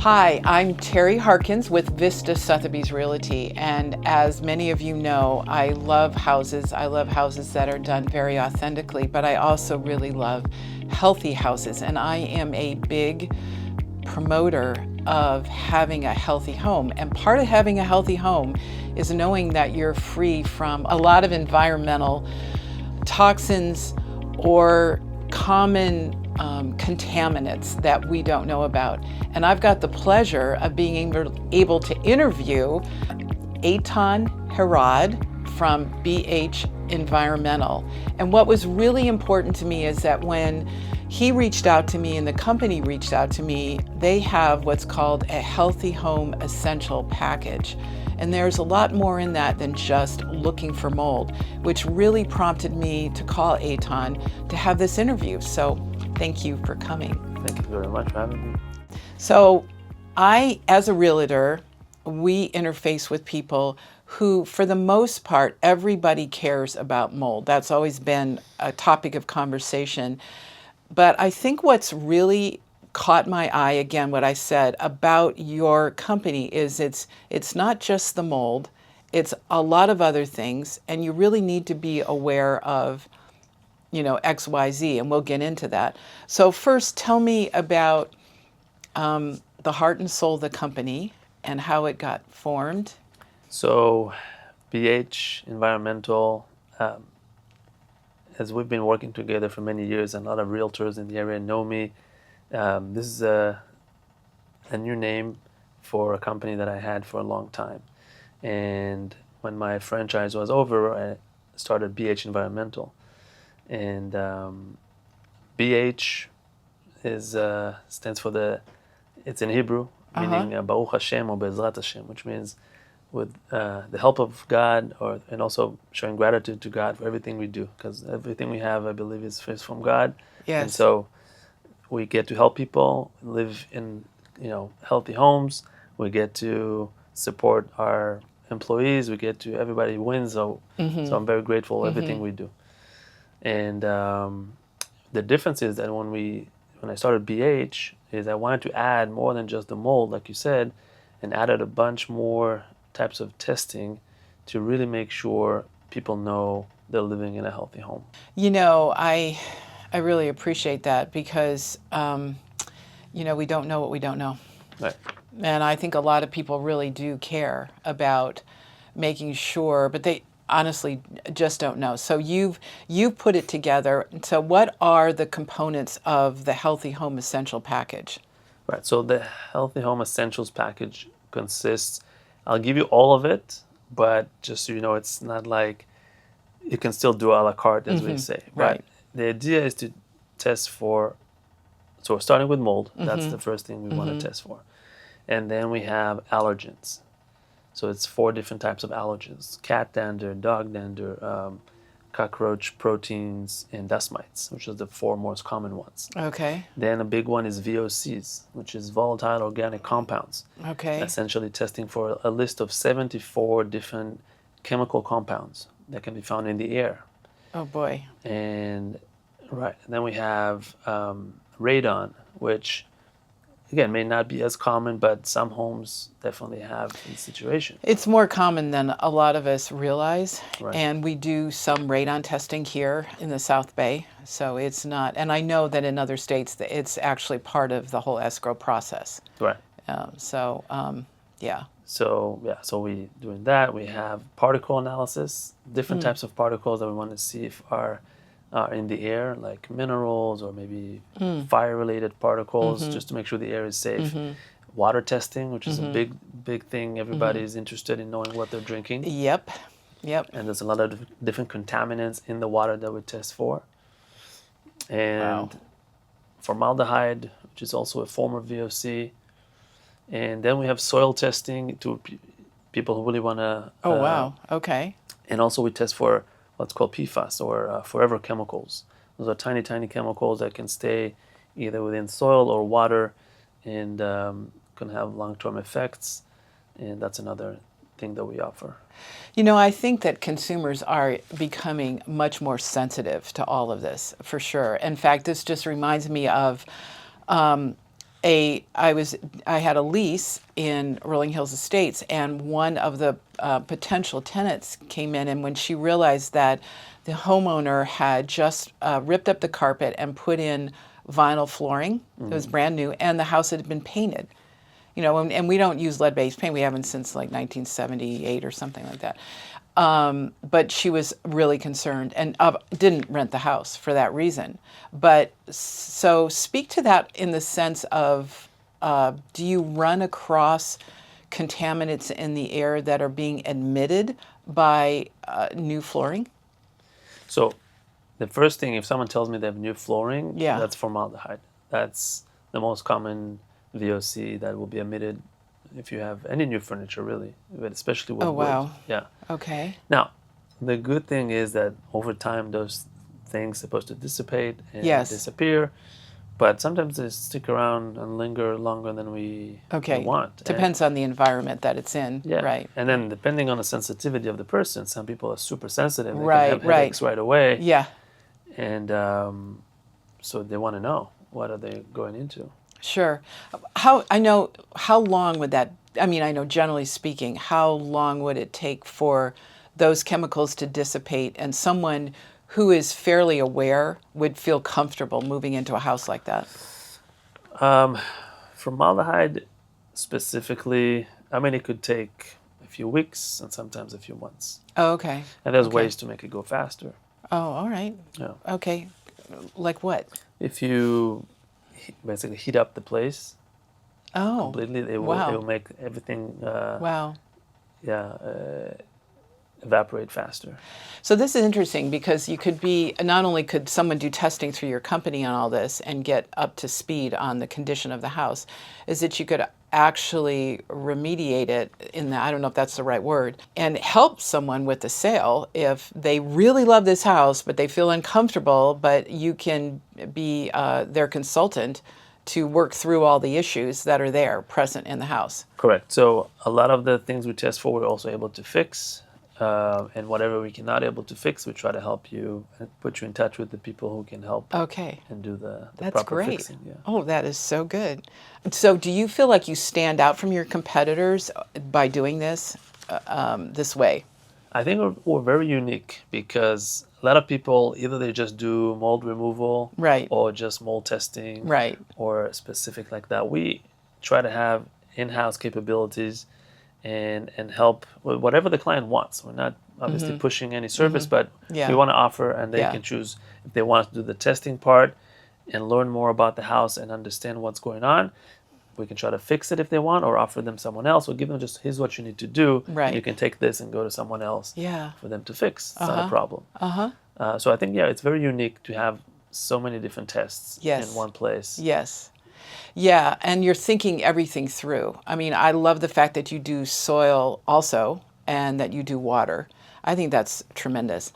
Hi, I'm Terri Harkins with Vista Sothebys Realty, and as many of you know, I love houses. I love houses that are done very authentically, but I also really love healthy houses, and I am a big promoter of having a healthy home. And part of having a healthy home is knowing that you're free from a lot of environmental toxins or common contaminants that we don't know about. And I've got the pleasure of being able to interview Eitan Harod from BH Environemntal. And what was really important to me is that when he reached out to me and the company reached out to me, they have what's called a Healthy Home Essential Package. And there's a lot more in that than just looking for mold, which really prompted me to call Eitan to have this interview. So thank you for coming. Thank you very much for having me. So as a realtor, we interface with people who, for the most part, everybody cares about mold. That's always been a topic of conversation. But I think what's really caught my eye, again, what I said about your company is it's not just the mold, it's a lot of other things, and you really need to be aware of, X, Y, Z, and we'll get into that. So first, tell me about the heart and soul of the company and how it got formed. So, BH Environemntal, as we've been working together for many years, and a lot of realtors in the area know me. This is a new name for a company that I had for a long time. And when my franchise was over, I started BH Environemntal. And BH stands for it's in Hebrew, meaning Baruch Hashem or Be'ezrat Hashem, which means with the help of God, and also showing gratitude to God for everything we do, because everything we have, I believe, is from God. Yes. And so we get to help people live in healthy homes. We get to support our employees. We get to everybody wins. So I'm very grateful for everything we do. And the difference is that when I started BH, is I wanted to add more than just the mold, like you said, and added a bunch more types of testing to really make sure people know they're living in a healthy home. I really appreciate that because, we don't know what we don't know. Right. And I think a lot of people really do care about making sure, but they honestly just don't know. So you've put it together. So what are the components of the Healthy Home Essential Package? Right. So the Healthy Home Essentials Package consists, I'll give you all of it, but just so you know, it's not like you can still do a la carte, as we say. Right. The idea is to test for, so we're starting with mold. That's the first thing we want to test for. And then we have allergens. So it's 4 different types of allergens: cat dander, dog dander, cockroach proteins, and dust mites, which are the 4 most common ones. Okay. Then a big one is VOCs, which is volatile organic compounds. Okay. Essentially testing for a list of 74 different chemical compounds that can be found in the air. Oh boy. And then we have radon, which again may not be as common, but some homes definitely have this situation. It's more common than a lot of us realize. Right. And we do some radon testing here in the South Bay. So it's not, and I know that in other states that it's actually part of the whole escrow process. Right. Yeah. So we doing that. We have particle analysis, different types of particles that we want to see if are in the air, like minerals or maybe fire-related particles, just to make sure the air is safe. Water testing, which is a big thing. Everybody is interested in knowing what they're drinking. Yep. And there's a lot of different contaminants in the water that we test for. And formaldehyde, which is also a form of VOC. And then we have soil testing to people who really want to. Oh, wow. Okay. And also we test for what's called PFAS, or forever chemicals. Those are tiny, tiny chemicals that can stay either within soil or water and can have long-term effects. And that's another thing that we offer. I think that consumers are becoming much more sensitive to all of this, for sure. In fact, this just reminds me of I had a lease in Rolling Hills Estates, and one of the potential tenants came in, and when she realized that the homeowner had just ripped up the carpet and put in vinyl flooring, it was brand new, and the house had been painted. You know, and we don't use lead-based paint. We haven't since like 1978 or something like that. But she was really concerned and didn't rent the house for that reason. But so speak to that in the sense of, do you run across contaminants in the air that are being emitted by new flooring? So the first thing, if someone tells me they have new flooring, Yeah. that's formaldehyde. That's the most common VOC that will be emitted if you have any new furniture, really, but especially with Oh, wood. wow. Yeah. Okay. Now, the good thing is that over time, those things are supposed to dissipate and Yes. disappear, but sometimes they stick around and linger longer than we want. Depends on the environment that it's in. Yeah. Right. And then depending on the sensitivity of the person, some people are super sensitive. They Right, can have headaches right away. Yeah. And so they want to know, what are they going into? Sure. How long would that, I mean, I know generally speaking, how long would it take for those chemicals to dissipate and someone who is fairly aware would feel comfortable moving into a house like that? Formaldehyde specifically, I mean, it could take a few weeks and sometimes a few months. Oh, okay. And there's ways to make it go faster. Oh, all right. Yeah. Okay. Like what? If you basically heat up the place completely, it will make everything evaporate faster. So this is interesting because you could be, not only could someone do testing through your company on all this and get up to speed on the condition of the house, is that you could actually remediate it in the, I don't know if that's the right word, and help someone with the sale if they really love this house, but they feel uncomfortable, but you can be their consultant to work through all the issues that are there present in the house. Correct. So a lot of the things we test for, we're also able to fix. And whatever we cannot able to fix, we try to help you and put you in touch with the people who can help. Okay. And do the That's proper great. fixing. Yeah. Oh, that is so good. So do you feel like you stand out from your competitors by doing this this way? I think we're very unique because a lot of people, either they just do mold removal, right, or just mold testing, right, or specific like that. We try to have in-house capabilities and help with whatever the client wants. We're not obviously pushing any service, but we want to offer, and they can choose if they want to do the testing part and learn more about the house and understand what's going on. We can try to fix it if they want, or offer them someone else, or give them just, here's what you need to do. Right. You can take this and go to someone else for them to fix. It's not a problem. So I think, it's very unique to have so many different tests in one place. Yes. Yeah, and you're thinking everything through. I mean, I love the fact that you do soil also and that you do water. I think that's tremendous.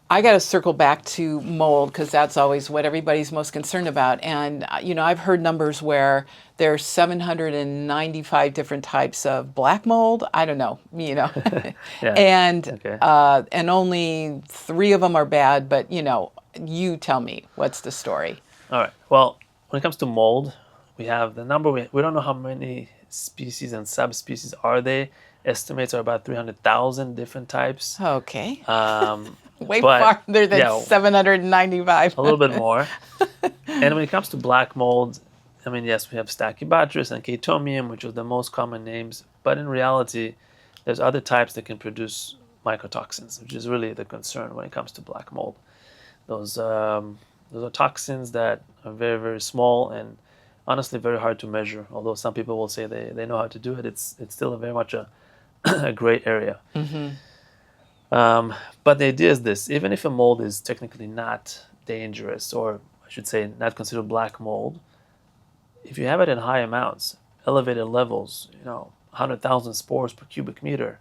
I got to circle back to mold because that's always what everybody's most concerned about. And, I've heard numbers where there's 795 different types of black mold. I don't know, and only 3 of them are bad. But, you tell me, what's the story? All right. Well, when it comes to mold, we have the number. We don't know how many species and subspecies are they. Estimates are about 300,000 different types. Okay. Way but, farther than 795. A little bit more. And when it comes to black mold, I mean, yes, we have Stachybotrys and Chaetomium, which are the most common names. But in reality, there's other types that can produce mycotoxins, which is really the concern when it comes to black mold. Those are toxins that are very, very small and honestly very hard to measure. Although some people will say they know how to do it, it's still very much a gray area. But the idea is this: even if a mold is technically not dangerous, or I should say not considered black mold, if you have it in high amounts, elevated levels, 100,000 spores per cubic meter,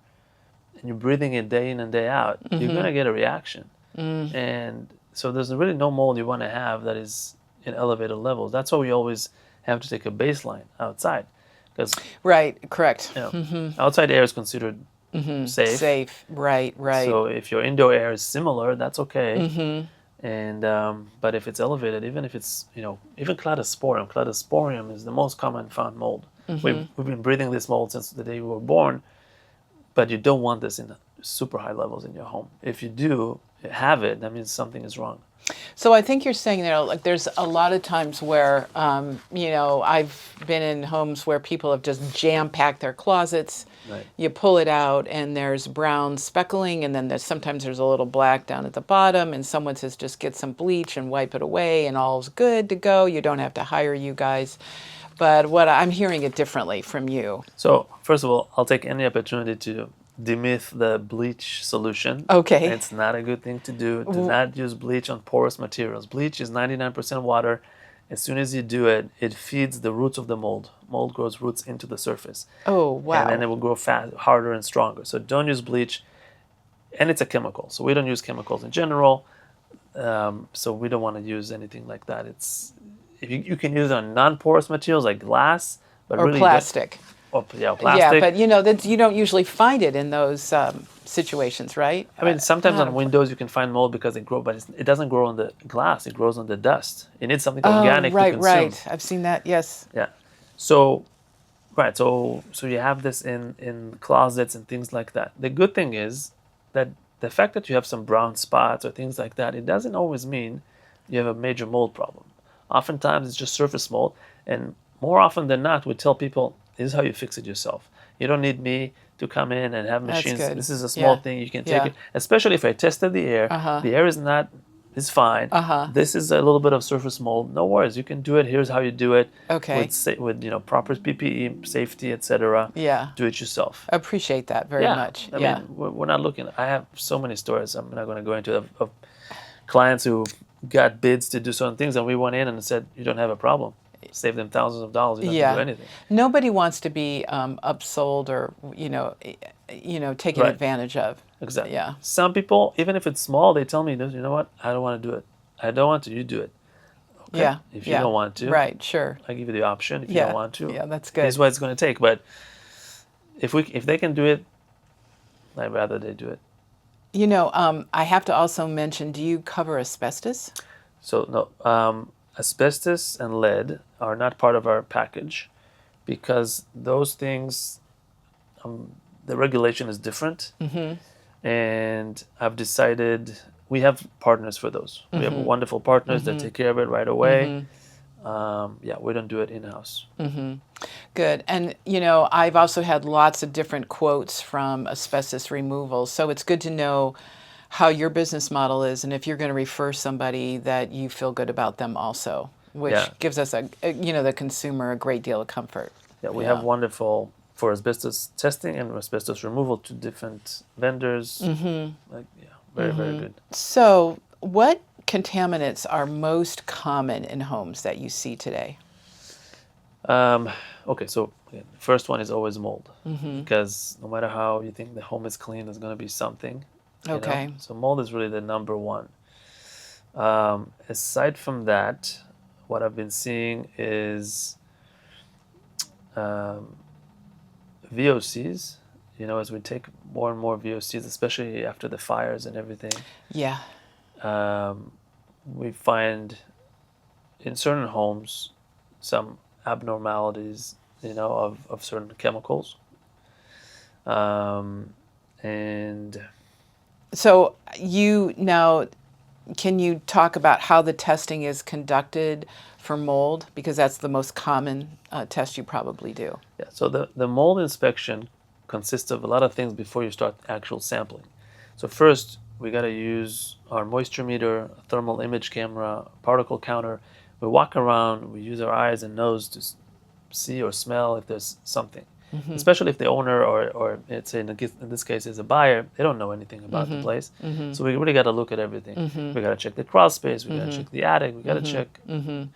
and you're breathing it day in and day out, you're going to get a reaction. And so there's really no mold you want to have that is in elevated levels. That's why we always have to take a baseline outside. Right, correct. Outside air is considered safe. Safe, right. So if your indoor air is similar, that's okay. And but if it's elevated, even if it's, even cladosporium is the most common found mold. We've been breathing this mold since the day we were born, but you don't want this in super high levels in your home. If you do have it, that means something is wrong. So I think you're saying, like there's a lot of times where, I've been in homes where people have just jam-packed their closets. Right. You pull it out and there's brown speckling, and then sometimes there's a little black down at the bottom, and someone says just get some bleach and wipe it away and all's good to go. You don't have to hire you guys. But what I'm hearing it differently from you. So first of all, I'll take any opportunity to demyth the bleach solution. Okay. It's not a good thing to do. Do not use bleach on porous materials. Bleach is 99% water. As soon as you do it, it feeds the roots of the mold. Mold grows roots into the surface. Oh, wow. And then it will grow harder and stronger. So don't use bleach. And it's a chemical. So we don't use chemicals in general. So we don't want to use anything like that. If you can use it on non-porous materials like glass, but or really plastic. Plastic. Yeah, but you don't usually find it in those situations, right? I mean, sometimes on windows you can find mold because they grow, but it doesn't grow on the glass. It grows on the dust. You need something organic to consume. Right. I've seen that. Yes. Yeah. So, right. So you have this in closets and things like that. The good thing is that the fact that you have some brown spots or things like that, it doesn't always mean you have a major mold problem. Oftentimes it's just surface mold, and more often than not, we tell people, this is how you fix it yourself. You don't need me to come in and have machines. That's good. This is a small thing. You can take it. Especially if I tested the air. The air is fine. This is a little bit of surface mold. No worries. You can do it. Here's how you do it. Okay. With proper PPE, safety, etc. Yeah. Do it yourself. I appreciate that very much. I mean, we're not looking. I have so many stories. I'm not going to go into it of clients who got bids to do certain things, and we went in and said, you don't have a problem. Save them thousands of dollars. You don't have to do anything. Nobody wants to be upsold or taken advantage of. Exactly. Yeah. Some people, even if it's small, they tell me, you know what? I don't want to do it. I don't want to. You do it. Okay? Yeah. If you don't want to, right? Sure. I give you the option. If you don't want to, that's good. Here's what it's going to take. But if they can do it, I'd rather they do it. I have to also mention, do you cover asbestos? So no, asbestos and lead are not part of our package because those things, the regulation is different. And I've decided we have partners for those. We have wonderful partners that take care of it right away. We don't do it in-house. Good. And, I've also had lots of different quotes from asbestos removal. So it's good to know how your business model is and if you're going to refer somebody that you feel good about them also, which gives us, the consumer a great deal of comfort. Yeah, we have wonderful, for asbestos testing and asbestos removal, 2 different vendors. Very, very good. So what contaminants are most common in homes that you see today? Okay, so first one is always mold, because no matter how you think the home is clean, there's going to be something. Okay. So mold is really the number one. Aside from that, what I've been seeing is VOCs. As we take more and more VOCs, especially after the fires and everything. Yeah. We find in certain homes some abnormalities, of certain chemicals. And so can you talk about how the testing is conducted for mold? Because that's the most common test you probably do. Yeah, so the mold inspection consists of a lot of things before you start actual sampling. So first, we got to use our moisture meter, thermal image camera, particle counter. We walk around, we use our eyes and nose to see or smell if there's something. Especially if the owner or let's say in this case is a buyer, they don't know anything about the place. So we really got to look at everything. We got to check the crawl space, we got to check the attic, we got to check. And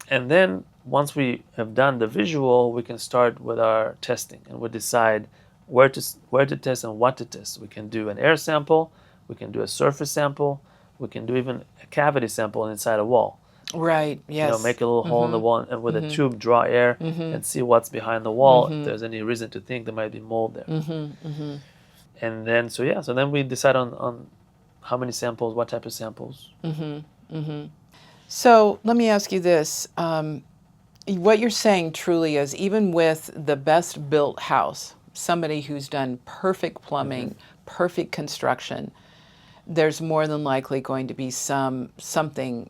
then once we have done the visual, we can start with our testing and we decide where to test and what to test. We can do an air sample, we can do a surface sample, we can do even a cavity sample inside a wall. Right, yes. Make a little hole in the wall and with a tube draw air and see what's behind the wall, if there's any reason to think there might be mold there. And then, so then we decide on how many samples, what type of samples. So let me ask you this. What you're saying truly is, even with the best built house, somebody who's done perfect plumbing, perfect construction, there's more than likely going to be something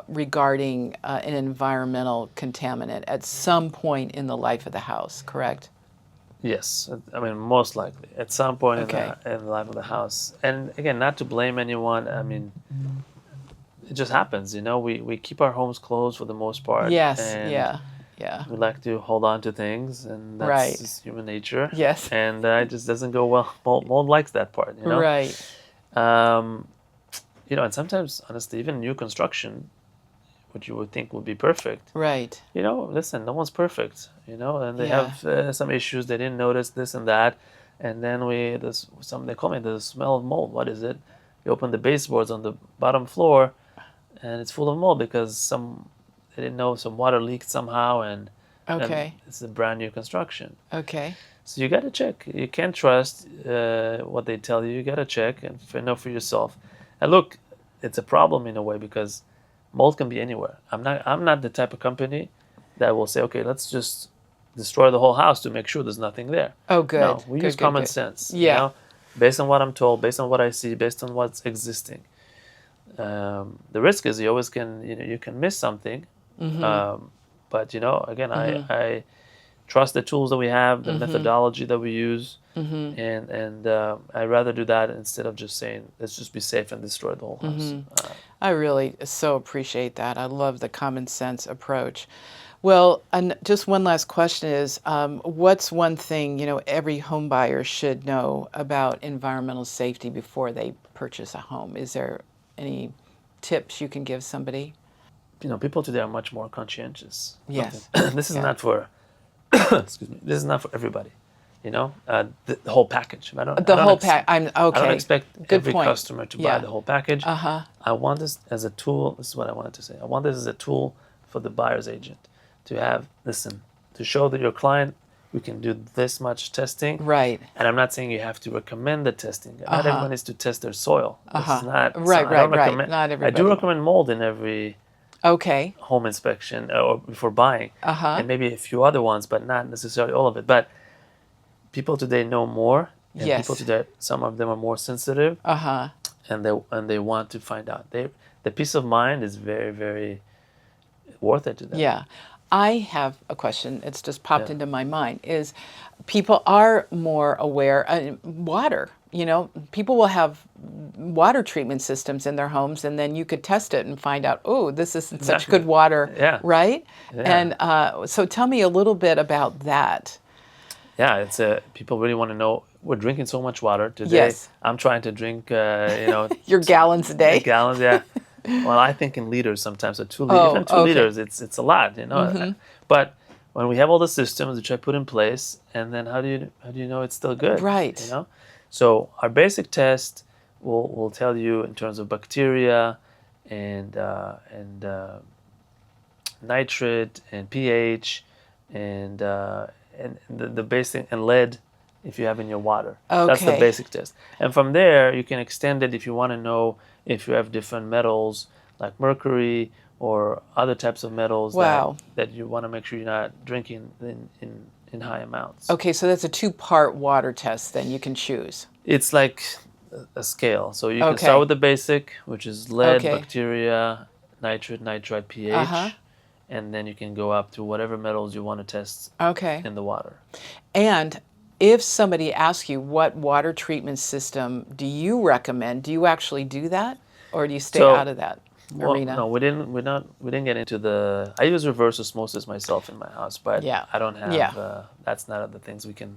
regarding an environmental contaminant at some point in the life of the house, correct? Yes, I mean, most likely at some point Okay. in the life of the house. And again, not to blame anyone. I mean, it just happens, you know. We keep our homes closed for the most part, Yes, and yeah. we like to hold on to things, and that's Right. just human nature. Yes. And it just doesn't go well. Mold likes that part, you know. Right. You know, and sometimes, honestly, even new construction, what you would think would be perfect, Right. you know, listen, no one's perfect, you know, and they Yeah. have some issues. They didn't notice this and that, and then they call me the smell of mold. What is it? You open the baseboards on the bottom floor, and it's full of mold because they didn't know some water leaked somehow, and Okay. it's a brand new construction. Okay. So you got to check. You can't trust what they tell you. You got to check and know for yourself. And look, it's a problem in a way because mold can be anywhere. I'm not the type of company that will say, okay, let's just destroy the whole house to make sure there's nothing there. Oh, good. No, we use common good. sense. Yeah. You know, based on what I'm told, based on what I see, based on what's existing. The risk is you always can, you know, you can miss something. But you know, again, I trust the tools that we have, the methodology that we use, and I'd rather do that instead of just saying let's just be safe and destroy the whole house. I really so appreciate that. I love the common sense approach. Well, and just one last question is, what's one thing, you know, every home buyer should know about environmental safety before they purchase a home? Is there any tips you can give somebody? You know, people today are much more conscientious. Yes. This is not for excuse me. This is not for everybody. You know, the whole package. I don't expect every customer to buy the whole package. I want this as a tool. This is what I wanted to say. I want this as a tool for the buyer's agent to show that your client, we can do this much testing. Right. And I'm not saying you have to recommend the testing. Not everyone needs to test their soil. This is not, right. Not everybody. I do recommend mold in every home inspection or before buying, and maybe a few other ones, but not necessarily all of it. But people today know more, and people today, some of them are more sensitive, and they want to find out. The peace of mind is very, very worth it to them. Yeah. I have a question. It's just popped into my mind. Is people are more aware. Water. You know, people will have water treatment systems in their homes, and then you could test it and find out, oh, this isn't such good water, right? Yeah. And so, tell me a little bit about that. Yeah, it's people really want to know. We're drinking so much water today. Yes. I'm trying to drink, your gallons a day. Gallons, yeah. Well, I think in liters sometimes. So 2 liters, even 2 liters, it's a lot, you know. But when we have all the systems which I put in place, and then how do you know it's still good? Right. You know. So our basic test will tell you in terms of bacteria and nitrate and pH and the basic and lead if you have in your water. That's the basic test. And from there you can extend it if you want to know if you have different metals like mercury or other types of metals that you want to make sure you're not drinking in high amounts. Okay, so that's a 2-part water test then you can choose. It's like a scale. So you can start with the basic, which is lead, bacteria, nitrate, nitrite, pH, and then you can go up to whatever metals you want to test in the water. And if somebody asks you what water treatment system do you recommend, do you actually do that, or do you stay out of that arena? No, we didn't get into the. I use reverse osmosis myself in my house, but I don't have. That's not the things we can.